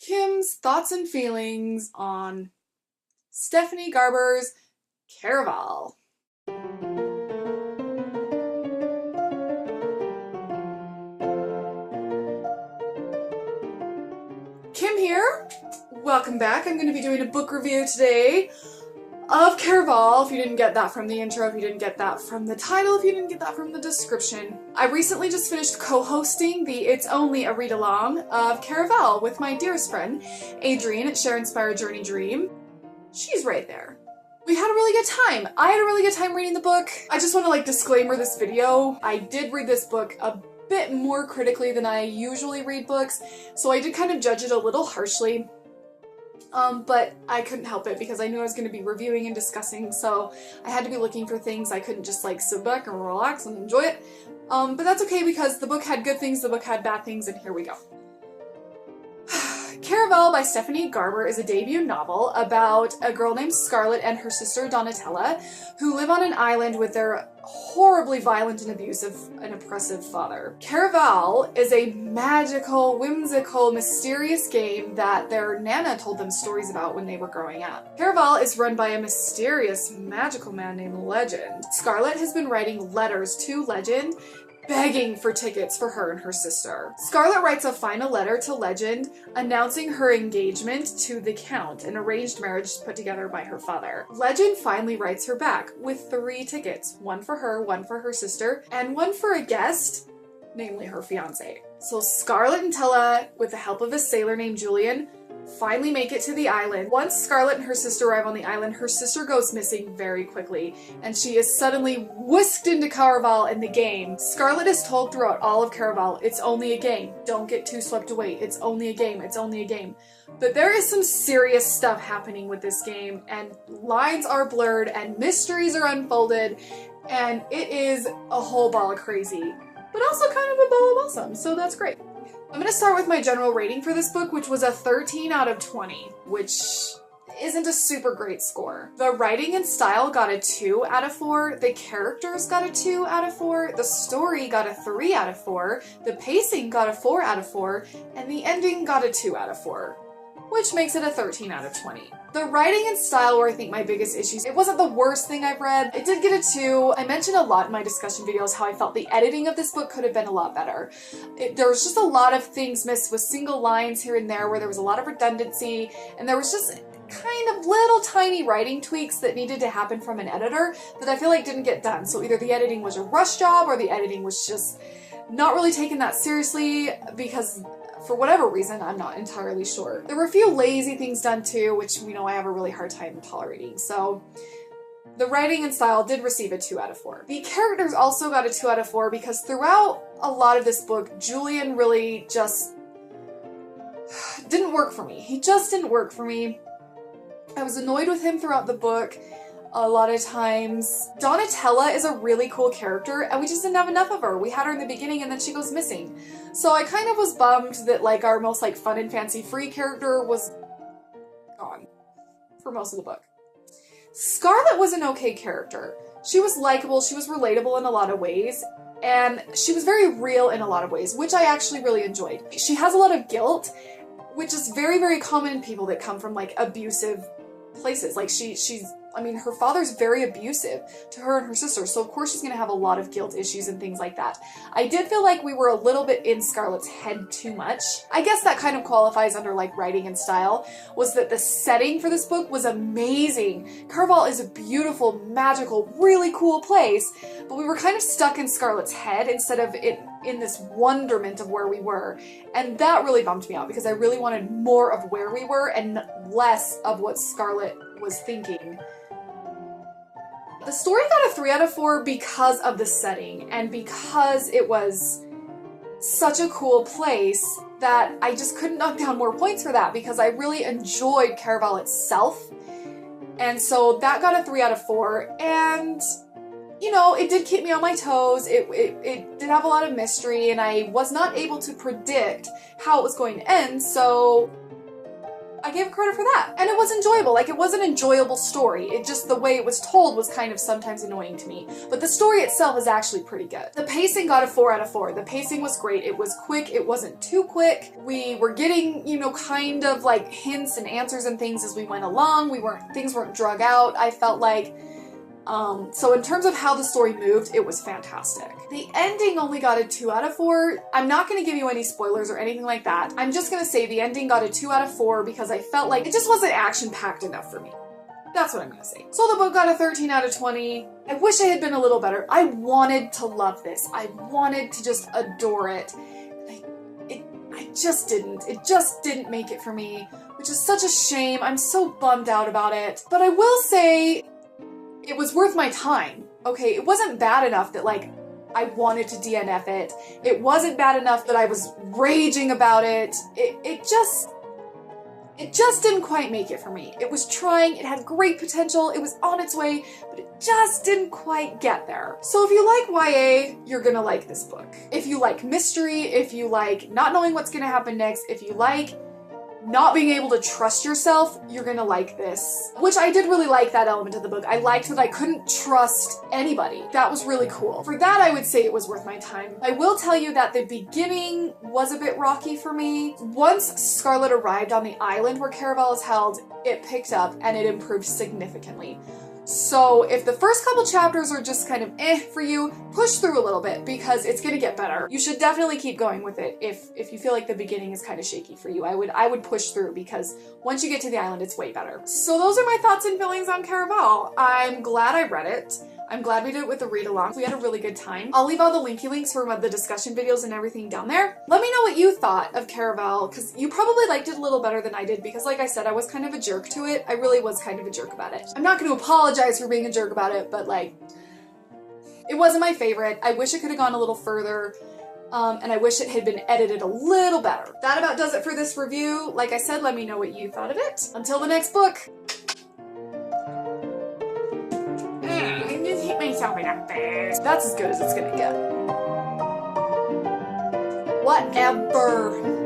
Kim's thoughts and feelings on Stephanie Garber's Caraval. Kim here. Welcome back. I'm going to be doing a book review today of Caraval. If you didn't get that from the intro, if you didn't get that from the title, if you didn't get that from the description. I recently just finished co-hosting the It's Only a Read-Along of Caraval with my dearest friend, Adriane at Share Inspire Journey Dream. She's right there. We had a really good time. I had a really good time reading the book. I just want to disclaimer this video. I did read this book a bit more critically than I usually read books, so I did kind of judge it a little harshly. But I couldn't help it because I knew I was going to be reviewing and discussing, so I had to be looking for things. I couldn't just sit back and relax and enjoy it. But that's okay because the book had good things, the book had bad things, and here we go. Caraval by Stephanie Garber is a debut novel about a girl named Scarlett and her sister Donatella who live on an island with their horribly violent and abusive and oppressive father. Caraval is a magical, whimsical, mysterious game that their nana told them stories about when they were growing up. Caraval is run by a mysterious, magical man named Legend. Scarlett has been writing letters to Legend begging for tickets for her and her sister. Scarlett writes a final letter to Legend announcing her engagement to the Count, an arranged marriage put together by her father. Legend finally writes her back with 3 tickets, one for her sister, and one for a guest, namely her fiance. So Scarlett and Tella, with the help of a sailor named Julian, finally make it to the island. Once Scarlett and her sister arrive on the island, her sister goes missing very quickly, and she is suddenly whisked into Caraval in the game. Scarlett is told throughout all of Caraval, it's only a game. Don't get too swept away. It's only a game. It's only a game. But there is some serious stuff happening with this game, and lines are blurred, and mysteries are unfolded, and it is a whole ball of crazy, but also kind of a ball of awesome, so that's great. I'm going to start with my general rating for this book, which was a 13 out of 20, which isn't a super great score. The writing and style got a 2 out of 4, the characters got a 2 out of 4, the story got a 3 out of 4, the pacing got a 4 out of 4, and the ending got a 2 out of 4. Which makes it a 13 out of 20. The writing and style were, I think, my biggest issues. It wasn't the worst thing I've read. It did get a 2. I mentioned a lot in my discussion videos how I felt the editing of this book could have been a lot better. There was just a lot of things missed with single lines here and there where there was a lot of redundancy, and there was just kind of little tiny writing tweaks that needed to happen from an editor that I feel like didn't get done. So either the editing was a rush job or the editing was just not really taken that seriously because for whatever reason, I'm not entirely sure. There were a few lazy things done too, which, I have a really hard time tolerating. So the writing and style did receive a 2 out of 4. The characters also got a 2 out of 4 because throughout a lot of this book, Julian really just didn't work for me. He just didn't work for me. I was annoyed with him throughout the book a lot of times. Donatella is a really cool character, and we just didn't have enough of her. We had her in the beginning, and then she goes missing. So I kind of was bummed that our most fun and fancy free character was gone for most of the book. Scarlett was an okay character. She was likable, she was relatable in a lot of ways, and she was very real in a lot of ways, which I actually really enjoyed. She has a lot of guilt, which is very, very common in people that come from abusive places. Her father's very abusive to her and her sister, so of course she's going to have a lot of guilt issues and things like that. I did feel like we were a little bit in Scarlett's head too much. I guess that kind of qualifies under writing and style, was that the setting for this book was amazing. Caraval is a beautiful, magical, really cool place, but we were kind of stuck in Scarlett's head instead of in this wonderment of where we were, and that really bummed me out because I really wanted more of where we were and less of what Scarlett was thinking. The story got a 3 out of 4 because of the setting and because it was such a cool place that I just couldn't knock down more points for that because I really enjoyed Caraval itself. And so that got a 3 out of 4, and it did keep me on my toes. It did have a lot of mystery, and I was not able to predict how it was going to end, so I gave it credit for that. And it was enjoyable. Like, it was an enjoyable story. It just, the way it was told was kind of sometimes annoying to me. But the story itself is actually pretty good. The pacing got a 4 out of 4. The pacing was great. It was quick. It wasn't too quick. We were getting, you know, kind of like hints and answers and things as we went along. Things weren't drug out, I felt like. So in terms of how the story moved, it was fantastic. The ending only got a 2 out of 4. I'm not going to give you any spoilers or anything like that. I'm just going to say the ending got a 2 out of 4 because I felt like it just wasn't action-packed enough for me. That's what I'm going to say. So the book got a 13 out of 20. I wish I had been a little better. I wanted to love this. I wanted to just adore it. I just didn't. It just didn't make it for me, which is such a shame. I'm so bummed out about it. But I will say, it was worth my time, okay? It wasn't bad enough that, like, I wanted to DNF it. It wasn't bad enough that I was raging about it. It just didn't quite make it for me. It was trying, it had great potential, it was on its way, but it just didn't quite get there. So if you like YA, you're gonna like this book. If you like mystery, if you like not knowing what's gonna happen next, if you like not being able to trust yourself, you're gonna like this. Which I did really like that element of the book. I liked that I couldn't trust anybody. That was really cool. For that, I would say it was worth my time. I will tell you that the beginning was a bit rocky for me. Once Scarlet arrived on the island where Caraval is held, it picked up and it improved significantly. So if the first couple chapters are just kind of for you, push through a little bit because it's gonna get better. You should definitely keep going with it if you feel like the beginning is kind of shaky for you. I would push through because once you get to the island, it's way better. So those are my thoughts and feelings on Caraval. I'm glad I read it. I'm glad we did it with a read-along. We had a really good time. I'll leave all the linky links for the discussion videos and everything down there. Let me know what you thought of Caraval, because you probably liked it a little better than I did, because like I said, I was kind of a jerk to it. I really was kind of a jerk about it. I'm not going to apologize for being a jerk about it, but like, it wasn't my favorite. I wish it could have gone a little further. And I wish it had been edited a little better. That about does it for this review. Like I said, let me know what you thought of it. Until the next book. I just hit myself in the face. That's as good as it's gonna get. Whatever.